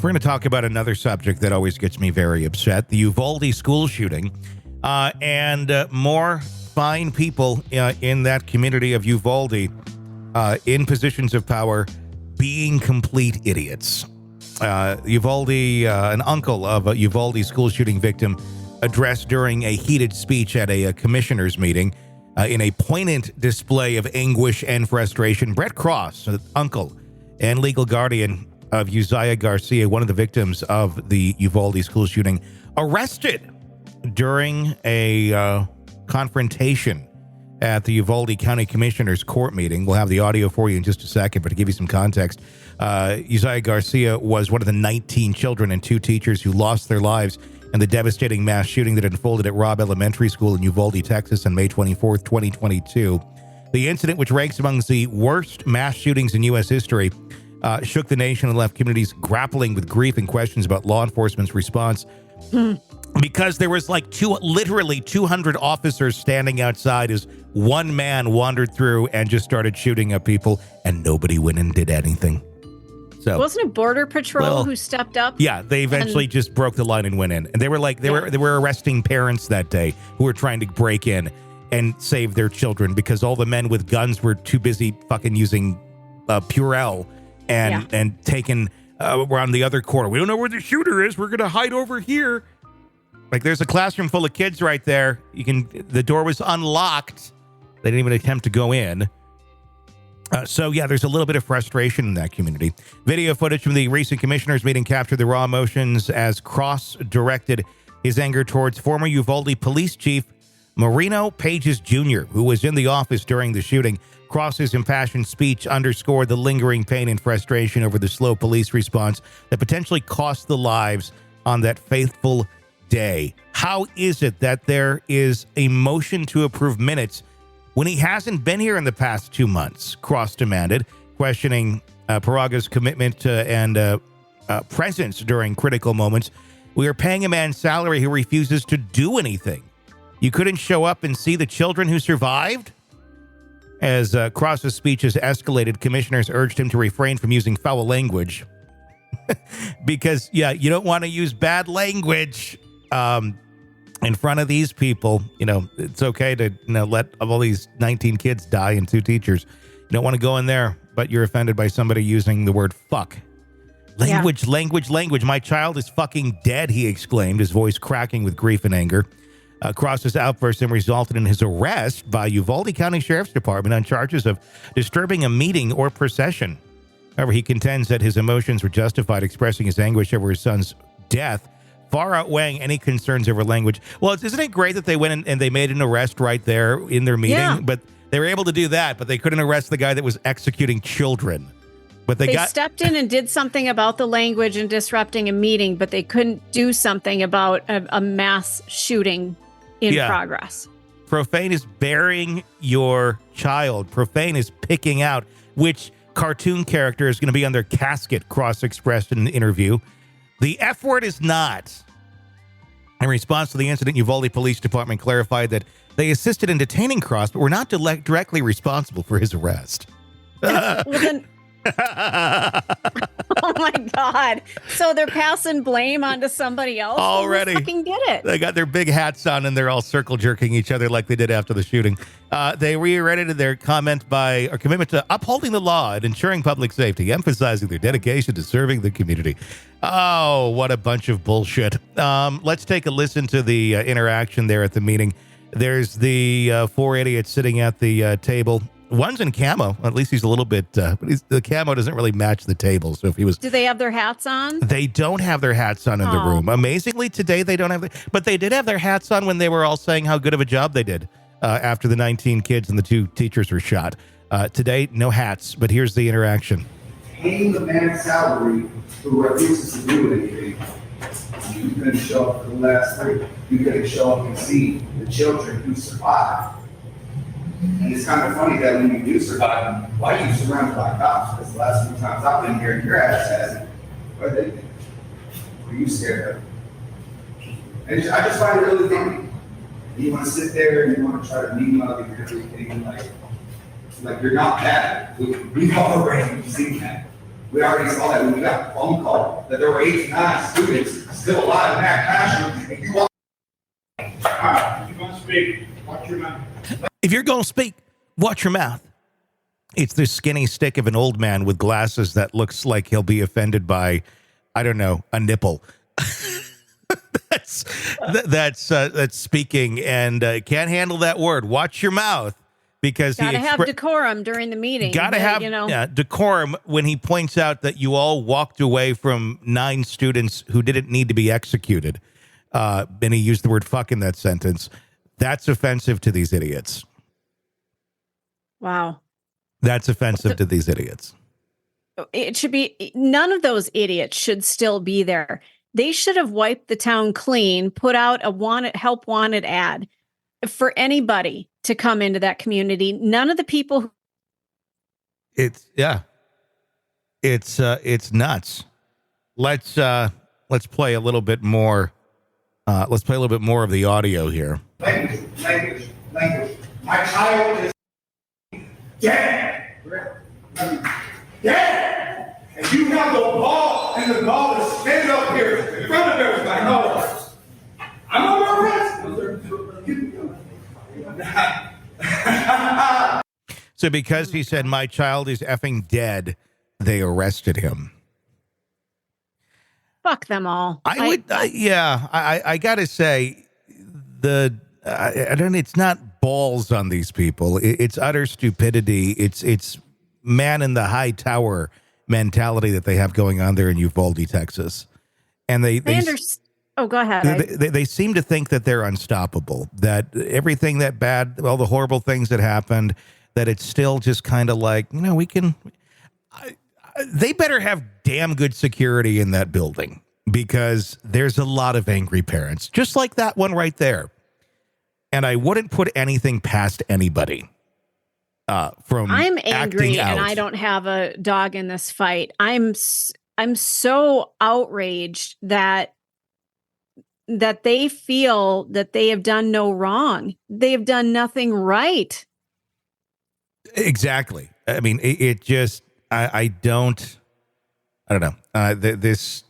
We're going to talk about another subject that always gets me very upset, the Uvalde school shooting, and more fine people in that community of Uvalde in positions of power being complete idiots. Uvalde, an uncle of a Uvalde school shooting victim, addressed during a heated speech at a commissioners meeting in a poignant display of anguish and frustration. Brett Cross, uncle and legal guardian of Uziyah Garcia, one of the victims of the Uvalde school shooting, arrested during a confrontation at the Uvalde County Commissioners Court meeting. We'll have the audio for you in just a second, but to give you some context, Uziyah Garcia was one of the 19 children and 2 teachers who lost their lives in the devastating mass shooting that unfolded at Robb Elementary School in Uvalde, Texas on May 24th, 2022. The incident, which ranks among the worst mass shootings in U.S. history, shook the nation and left communities grappling with grief and questions about law enforcement's response. Because there was literally 200 officers standing outside as one man wandered through and just started shooting at people, and nobody went and did anything. So wasn't it Border Patrol who stepped up? Yeah, they eventually just broke the line and went in, and they were they were arresting parents that day who were trying to break in and save their children because all the men with guns were too busy fucking using Purell and taking around the other corner. We don't know where the shooter is. We're gonna hide over here. Like, there's a classroom full of kids right there. The door was unlocked. They didn't even attempt to go in. So there's a little bit of frustration in that community. Video footage from the recent commissioners meeting captured the raw emotions as Cross directed his anger towards former Uvalde police chief Mariano Pages Jr., who was in the office during the shooting. Cross's impassioned speech underscored the lingering pain and frustration over the slow police response that potentially cost the lives on that faithful day. How is it that there is a motion to approve minutes when he hasn't been here in the past 2 months? Cross demanded, questioning Pargas' commitment and presence during critical moments. We are paying a man's salary who refuses to do anything. You couldn't show up and see the children who survived? As Cross's speech has escalated, commissioners urged him to refrain from using foul language. Because, you don't want to use bad language in front of these people. It's okay to let all these 19 kids die and 2 teachers. You don't want to go in there, but you're offended by somebody using the word fuck. Language. My child is fucking dead, he exclaimed, his voice cracking with grief and anger. Cross's outburst then resulted in his arrest by Uvalde County Sheriff's Department on charges of disturbing a meeting or procession. However, he contends that his emotions were justified, expressing his anguish over his son's death, far outweighing any concerns over language. Well, isn't it great that they went and they made an arrest right there in their meeting? Yeah. But they were able to do that, but they couldn't arrest the guy that was executing children. But they stepped in and did something about the language and disrupting a meeting, but they couldn't do something about a mass shooting in progress. Profane is burying your child. Profane is picking out which cartoon character is going to be on their casket, Cross expressed in an interview. The F word is not. In response to the incident, Uvalde Police Department clarified that they assisted in detaining Cross, but were not directly responsible for his arrest. Well, then, oh my God. So they're passing blame onto somebody else already. Who fucking did it? They got their big hats on and they're all circle jerking each other like they did after the shooting. They reiterated their commitment to upholding the law and ensuring public safety, emphasizing their dedication to serving the community. Oh, what a bunch of bullshit. Let's take a listen to the interaction there at the meeting. There's the 4 idiots sitting at the table. One's in camo. At least he's a little bit, but the camo doesn't really match the table. So if he was... Do they have their hats on? They don't have their hats on in the room. Amazingly, today they don't have... But they did have their hats on when they were all saying how good of a job they did after the 19 kids and the 2 teachers were shot. Today, no hats, but here's the interaction. Paying the man's salary who refuses to do anything. You couldn't show up for the last 3. You couldn't show up and see the children who survived. And it's kind of funny that when you do survive, why are you surrounded by cops? Because the last few times I've been here, your ass hasn't. What did they think? Were you scared of? And I just find it really funny. You want to sit there and you want to try to meet up and you're thinking like you're not bad. We've already seen that. We already saw that when we got the phone call, that there were 8 to 9 students still alive in that classroom. All right, if you're gonna speak, watch your mouth. If you're going to speak, watch your mouth. It's this skinny stick of an old man with glasses that looks like he'll be offended by, I don't know, a nipple. That's speaking and can't handle that word. Watch your mouth. Because gotta have decorum during the meeting. Gotta have decorum when he points out that you all walked away from 9 students who didn't need to be executed. And he used the word fuck in that sentence. That's offensive to these idiots. Wow. That's offensive to these idiots. It should be, none of those idiots should still be there. They should have wiped the town clean, put out a help wanted ad for anybody to come into that community. None of the people. It's nuts. Let's play a little bit more. Let's play a little bit more of the audio here. Language. My child is dead. Dead. And you have the ball and the ball to stand up here in front of everybody. No. I'm under arrest. So because he said my child is effing dead, they arrested him. Fuck them all. I gotta say, I don't. It's not balls on these people. It's utter stupidity. It's man in the high tower mentality that they have going on there in Uvalde, Texas, and they understand. Oh, go ahead. They seem to think that they're unstoppable, that everything that bad, all the horrible things that happened, that it's still just kind of like, we can. They better have damn good security in that building because there's a lot of angry parents, just like that one right there. And I wouldn't put anything past anybody from I'm angry and I don't have a dog in this fight. I'm so outraged that they feel that they have done no wrong. They have done nothing right. Exactly. I mean, it just, I don't know. It's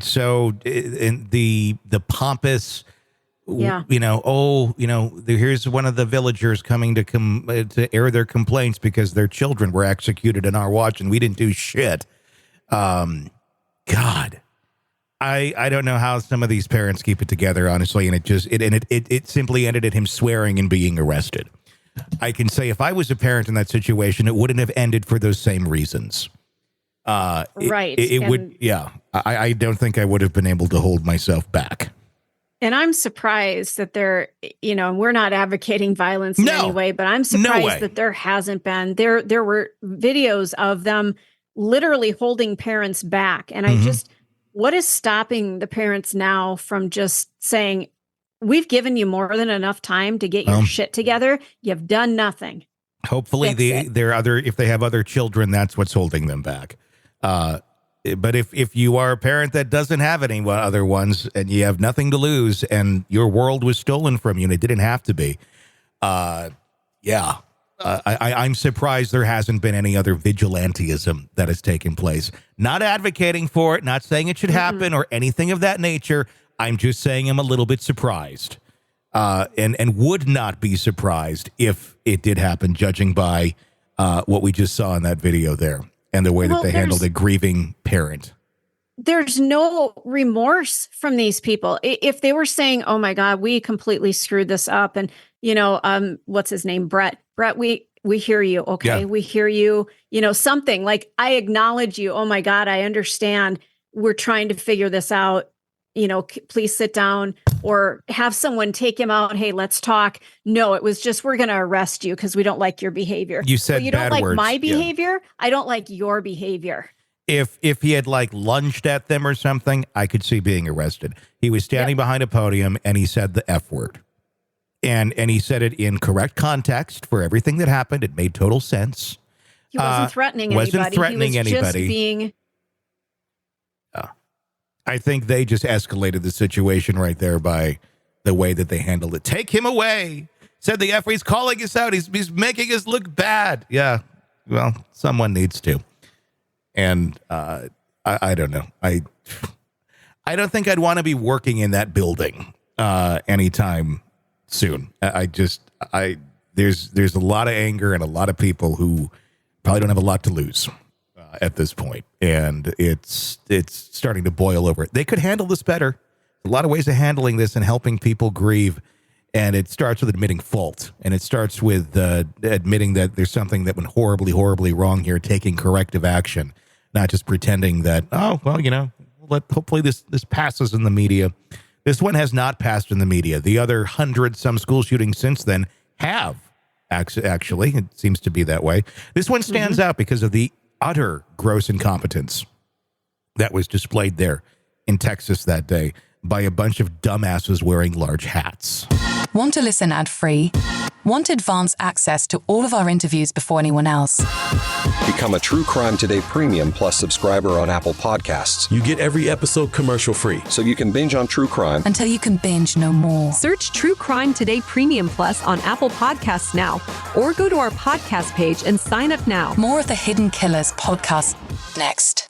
so in the pompous, here's one of the villagers coming to air their complaints because their children were executed in our watch and we didn't do shit. God, I don't know how some of these parents keep it together, honestly. And it simply ended at him swearing and being arrested. I can say if I was a parent in that situation, it wouldn't have ended for those same reasons. Right. It would. Yeah. I don't think I would have been able to hold myself back. And I'm surprised that we're not advocating violence in any way, but I'm surprised that there hasn't been. There were videos of them literally holding parents back. And what is stopping the parents now from just saying, we've given you more than enough time to get your shit together. You've done nothing. Hopefully if they have other children, that's what's holding them back. But if you are a parent that doesn't have any other ones and you have nothing to lose and your world was stolen from you and it didn't have to be, I'm surprised there hasn't been any other vigilantism that has taken place. Not advocating for it, not saying it should happen or anything of that nature. I'm just saying I'm a little bit surprised and would not be surprised if it did happen, judging by what we just saw in that video there and the way that they handled a grieving parent. There's no remorse from these people. If they were saying, oh, my God, we completely screwed this up. And, what's his name? Brett, we hear you. OK, we hear you. Something like I acknowledge you. Oh, my God, I understand. We're trying to figure this out. Please sit down or have someone take him out. Hey, let's talk. No, it was just, we're going to arrest you because we don't like your behavior. You said you don't like words. my behavior. Yeah. I don't like your behavior. If he had lunged at them or something, I could see being arrested. He was standing behind a podium and he said the F word. And he said it in correct context for everything that happened. It made total sense. He wasn't threatening anybody. He was just being... I think they just escalated the situation right there by the way that they handled it. Take him away. Said the F. He's calling us out. He's making us look bad. Yeah. Well, someone needs to. And I don't know. I don't think I'd want to be working in that building anytime soon. There's a lot of anger and a lot of people who probably don't have a lot to lose at this point, and it's starting to boil over. They could handle this better. A lot of ways of handling this and helping people grieve, and it starts with admitting fault, and it starts with admitting that there's something that went horribly, horribly wrong here, taking corrective action, not just pretending that, oh, well, hopefully this passes in the media. This one has not passed in the media. The other 100-some school shootings since then have, actually. It seems to be that way. This one stands out because of the utter gross incompetence that was displayed there in Texas that day by a bunch of dumbasses wearing large hats. Want to listen ad-free? Want advanced access to all of our interviews before anyone else? Become a True Crime Today Premium Plus subscriber on Apple Podcasts. You get every episode commercial-free. So you can binge on True Crime until you can binge no more. Search True Crime Today Premium Plus on Apple Podcasts now, or go to our podcast page and sign up now. More of the Hidden Killers podcast next.